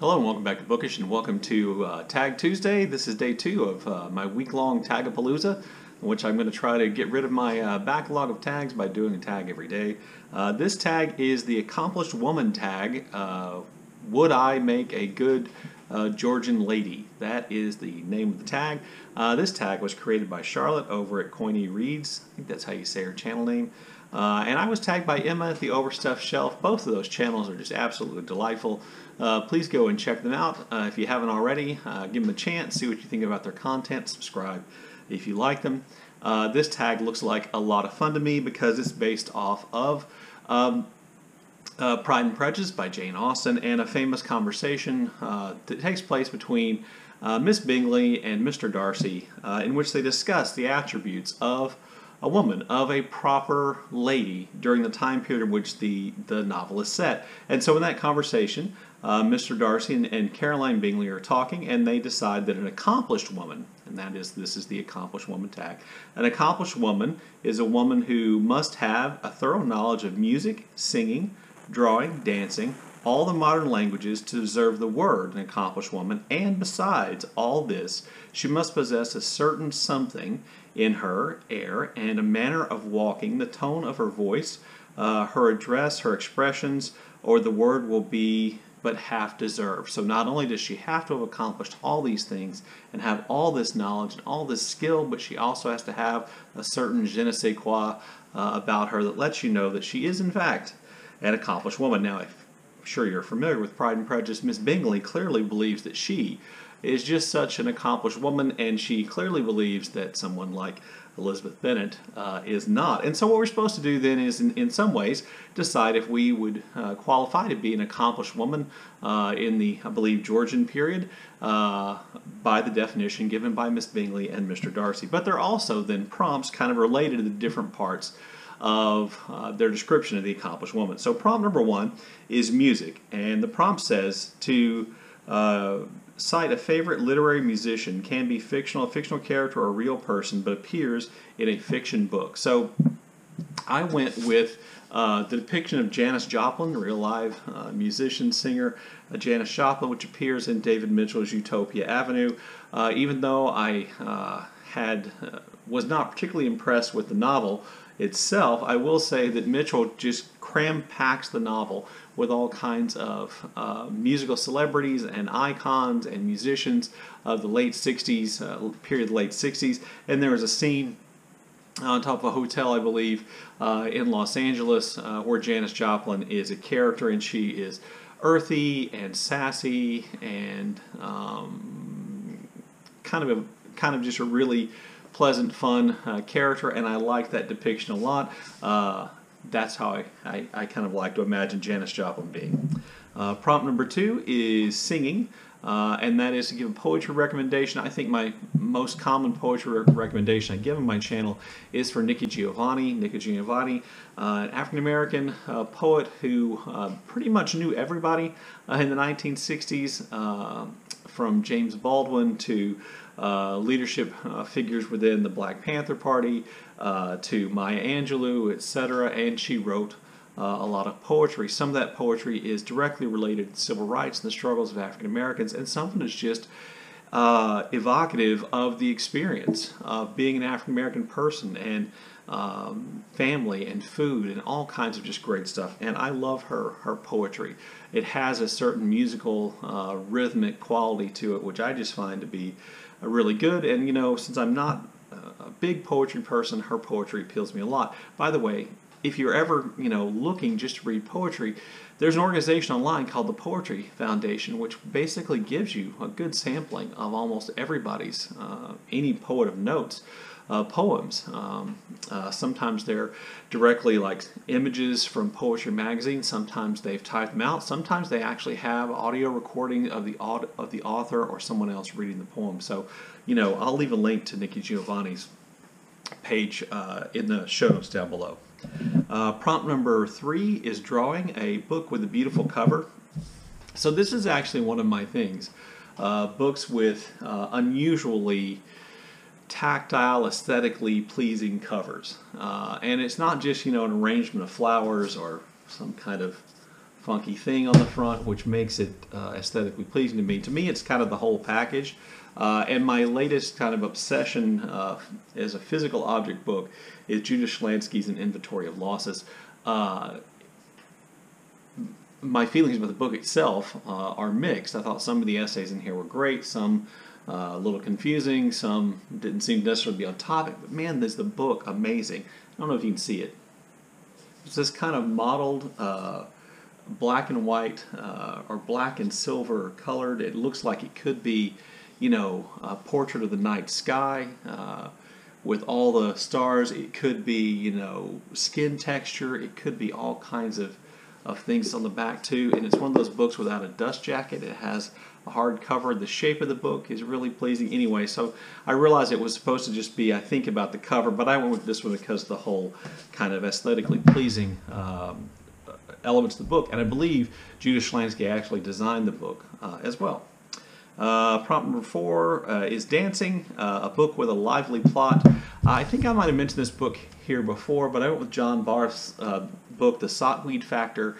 Hello and welcome back to Bookish, and welcome to Tag Tuesday. This is day 2 of my week-long Tagapalooza, in which I'm going to try to get rid of my backlog of tags by doing a tag every day. This tag is the Accomplished Woman tag. Would I make a good Georgian lady? That is the name of the tag. This tag was created by Charlotte over at Coynie Reads. I think that's how you say her channel name. And I was tagged by Emma at the Overstuffed Shelf. Both of those channels are just absolutely delightful. Please go and check them out if you haven't already. Give them a chance, see what you think about their content, subscribe if you like them. This tag looks like a lot of fun to me because it's based off of Pride and Prejudice by Jane Austen and a famous conversation that takes place between Miss Bingley and Mr. Darcy in which they discuss the attributes of a woman, of a proper lady during the time period in which the novel is set. And so in that conversation, Mr. Darcy and Caroline Bingley are talking, and they decide that an accomplished woman, and this is the accomplished woman tag. An accomplished woman is a woman who must have a thorough knowledge of music, singing, drawing, dancing, all the modern languages to deserve the word an accomplished woman, and besides all this, she must possess a certain something in her air and a manner of walking, the tone of her voice, her address, her expressions, or the word will be but half deserved. So not only does she have to have accomplished all these things and have all this knowledge and all this skill, but she also has to have a certain je ne sais quoi about her that lets you know that she is in fact an accomplished woman. Now, I'm sure you're familiar with Pride and Prejudice. Miss Bingley clearly believes that she is just such an accomplished woman, and she clearly believes that someone like Elizabeth Bennet is not. And so what we're supposed to do then is, in some ways, decide if we would qualify to be an accomplished woman in the, I believe, Georgian period by the definition given by Miss Bingley and Mr. Darcy. But there are also then prompts kind of related to the different parts of their description of the accomplished woman. So prompt number 1 is music, and the prompt says to cite a favorite literary musician, can be fictional, a fictional character or a real person, but appears in a fiction book. So I went with the depiction of Janis Joplin, real live musician, singer Janis Joplin, which appears in David Mitchell's Utopia Avenue. Even though I was not particularly impressed with the novel itself, I will say that Mitchell just cram-packs the novel with all kinds of musical celebrities and icons and musicians of the late 60s, period of the late 60s. And there is a scene on top of a hotel, I believe, in Los Angeles, where Janis Joplin is a character, and she is earthy and sassy and kind of just a really pleasant, fun character, and I like that depiction a lot. That's how I kind of like to imagine Janis Joplin being. Prompt number 2 is singing, and that is to give a poetry recommendation. I think my most common poetry recommendation I give on my channel is for Nikki Giovanni. Nikki Giovanni, an African-American poet who pretty much knew everybody in the 1960s, from James Baldwin to leadership figures within the Black Panther Party, to Maya Angelou, etc., and she wrote a lot of poetry. Some of that poetry is directly related to civil rights and the struggles of African Americans, and some of it is just evocative of the experience of being an African American person and family and food and all kinds of just great stuff. And I love her poetry. It has a certain musical rhythmic quality to it, which I just find to be really good. And you know, since I'm not a big poetry person, her poetry appeals to me a lot. By the way, if you're ever looking just to read poetry, there's an organization online called the Poetry Foundation, which basically gives you a good sampling of almost everybody's, any poet of notes, poems. Sometimes they're directly like images from Poetry Magazine. Sometimes they've typed them out. Sometimes they actually have audio recording of the author or someone else reading the poem. So, I'll leave a link to Nikki Giovanni's page in the show notes down below. Prompt number 3 is drawing a book with a beautiful cover. So this is actually one of my things. Books with unusually tactile, aesthetically pleasing covers. And it's not just, an arrangement of flowers or some kind of funky thing on the front, which makes it aesthetically pleasing to me. To me, it's kind of the whole package. And my latest kind of obsession as a physical object book is Judas Lansky's An Inventory of Losses. My feelings about the book itself are mixed. I thought some of the essays in here were great, some a little confusing, some didn't seem necessarily to be on topic, but man, is the book amazing. I don't know if you can see it. It's this kind of modeled black and white or black and silver colored. It looks like it could be, you know, a portrait of the night sky with all the stars. It could be, you know, skin texture. It could be all kinds of things on the back too. And it's one of those books without a dust jacket. It has a hard cover. The shape of the book is really pleasing anyway. So I realized it was supposed to just be, I think, about the cover, but I went with this one because of the whole kind of aesthetically pleasing elements of the book. And I believe Judas Lansky actually designed the book as well. Prompt number 4 is Dancing, a book with a lively plot. I think I might have mentioned this book here before, but I went with John Barth's book, The Sockweed Factor.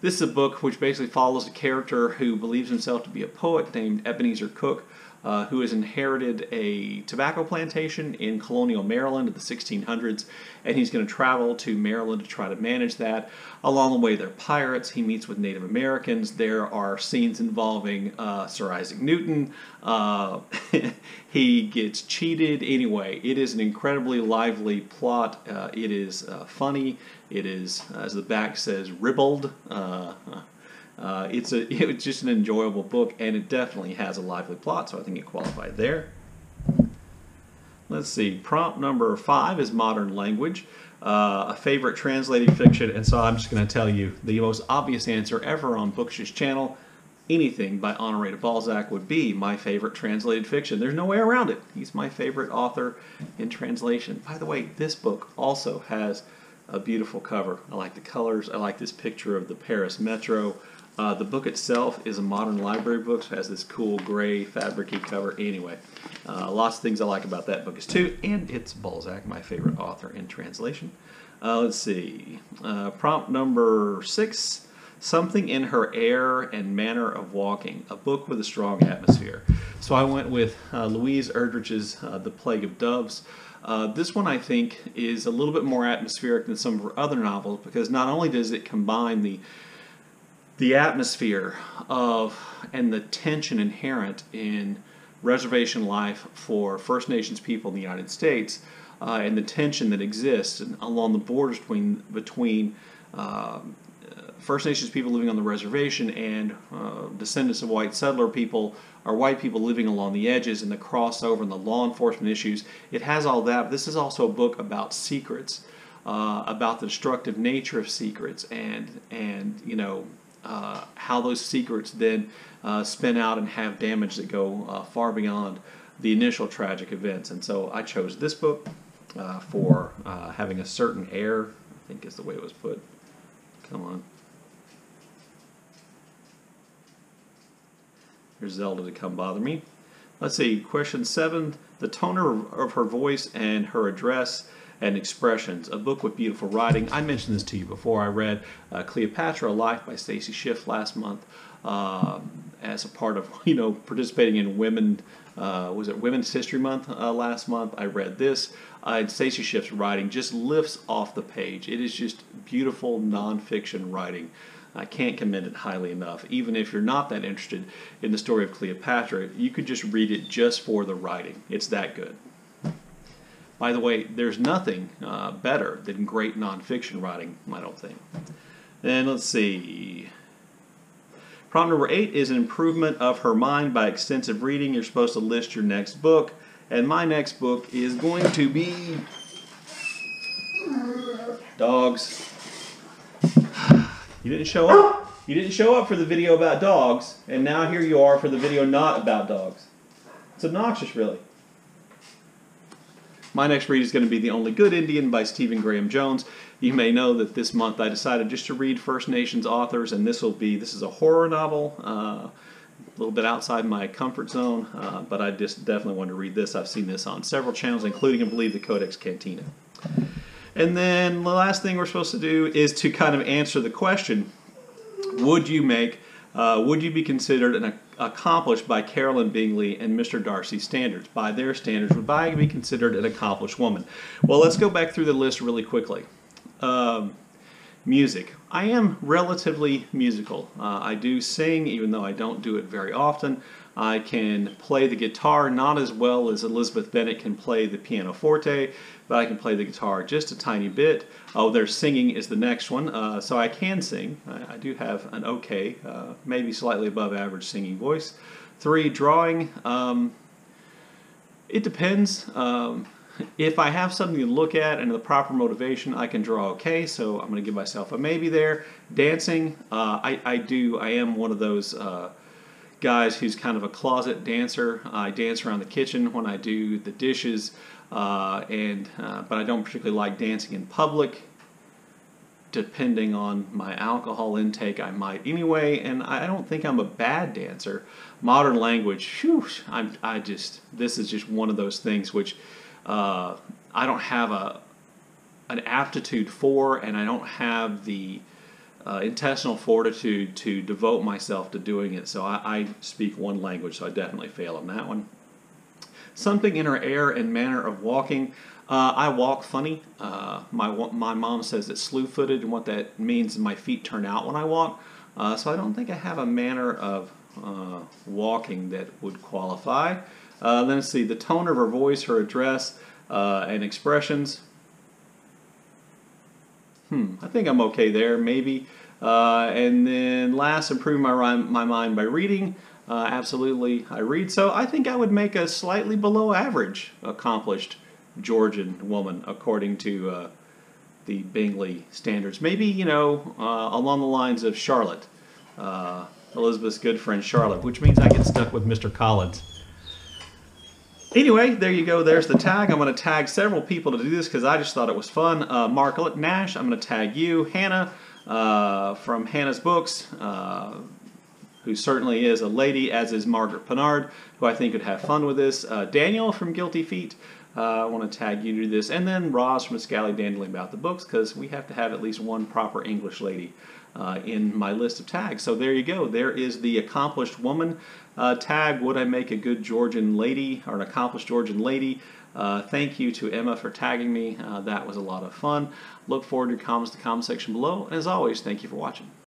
This is a book which basically follows a character who believes himself to be a poet named Ebenezer Cook, who has inherited a tobacco plantation in colonial Maryland in the 1600s, and he's going to travel to Maryland to try to manage that. Along the way, there are pirates. He meets with Native Americans. There are scenes involving Sir Isaac Newton. He gets cheated. Anyway, it is an incredibly lively plot. It is funny. It is, as the back says, ribald. It's just an enjoyable book, and it definitely has a lively plot, so I think it qualified there. Let's see, prompt number 5 is Modern Language, a favorite translated fiction, and so I'm just going to tell you the most obvious answer ever on Bookshish channel. Anything by Honoré de Balzac would be my favorite translated fiction. There's no way around it. He's my favorite author in translation. By the way, this book also has a beautiful cover. I like the colors. I like this picture of the Paris Metro. The book itself is a modern library book, so it has this cool gray fabric-y cover. Anyway, lots of things I like about that book is too, and it's Balzac, my favorite author in translation. Let's see. Prompt number 6, Something in Her Air and Manner of Walking, a book with a strong atmosphere. So I went with Louise Erdrich's The Plague of Doves. This one, I think, is a little bit more atmospheric than some of her other novels, because not only does it combine the atmosphere of and the tension inherent in reservation life for First Nations people in the United States, and the tension that exists along the borders between First Nations people living on the reservation and descendants of white settler people, or white people living along the edges, and the crossover and the law enforcement issues. It has all that. But this is also a book about secrets, about the destructive nature of secrets, and you know, how those secrets then spin out and have damage that go far beyond the initial tragic events. And so I chose this book for having a certain air, I think is the way it was put. Come on. Here's Zelda to come bother me. Let's see, question 7, the tone of her voice and her address and expressions, a book with beautiful writing. I mentioned this to you before. I read Cleopatra, Life by Stacy Schiff last month as a part of, you know, participating in was it Women's History Month last month. I read this. And Stacy Schiff's writing just lifts off the page. It is just beautiful nonfiction writing. I can't commend it highly enough. Even if you're not that interested in the story of Cleopatra, you could just read it just for the writing. It's that good. By the way, there's nothing better than great nonfiction writing, I don't think. Then let's see. Prompt number 8 is an improvement of her mind by extensive reading. You're supposed to list your next book, and my next book is going to be Dogs. You didn't show up. You didn't show up for the video about dogs, and now here you are for the video not about dogs. It's obnoxious, really. My next read is going to be The Only Good Indian by Stephen Graham Jones. You may know that this month I decided just to read First Nations authors, and this is a horror novel, a little bit outside my comfort zone, but I just definitely wanted to read this. I've seen this on several channels, including, I believe, the Codex Cantina. And then the last thing we're supposed to do is to kind of answer the question, Would you make? Would you be considered an accomplished by Carolyn Bingley and Mr. Darcy's standards? By their standards, would I be considered an accomplished woman? Well, let's go back through the list really quickly. Music. I am relatively musical. I do sing, even though I don't do it very often. I can play the guitar, not as well as Elizabeth Bennet can play the pianoforte, but I can play the guitar just a tiny bit. Oh, there's singing is the next one. So I can sing. I do have an okay, maybe slightly above average singing voice. 3, drawing. It depends. If I have something to look at and the proper motivation, I can draw okay, so I'm going to give myself a maybe there. Dancing, I am one of those guys who's kind of a closet dancer. I dance around the kitchen when I do the dishes, but I don't particularly like dancing in public. Depending on my alcohol intake, I might anyway, and I don't think I'm a bad dancer. Modern language, whew, this is just one of those things which I don't have an aptitude for, and I don't have the intestinal fortitude to devote myself to doing it. So I speak one language, so I definitely fail on that one. Something in her air and manner of walking. I walk funny. My mom says it's slew-footed, and what that means is my feet turn out when I walk. So I don't think I have a manner of walking that would qualify. Then let's see, the tone of her voice, her address, and expressions. I think I'm okay there, maybe. And then last, improving my mind by reading. Absolutely, I read. So I think I would make a slightly below average accomplished Georgian woman, according to the Bingley standards. Maybe, along the lines of Charlotte, Elizabeth's good friend Charlotte, which means I get stuck with Mr. Collins. Anyway, there you go. There's the tag. I'm going to tag several people to do this because I just thought it was fun. Mark Nash, I'm going to tag you. Hannah from Hannah's Books, who certainly is a lady, as is Margaret Pinard, who I think would have fun with this. Daniel from Guilty Feet, I want to tag you to do this. And then Roz from Scally Dandelion About the Books, because we have to have at least one proper English lady in my list of tags. So there you go. There is the accomplished woman tag. Would I make a good Georgian lady or an accomplished Georgian lady? Thank you to Emma for tagging me. That was a lot of fun. Look forward to your comments in the comment section below. And as always, thank you for watching.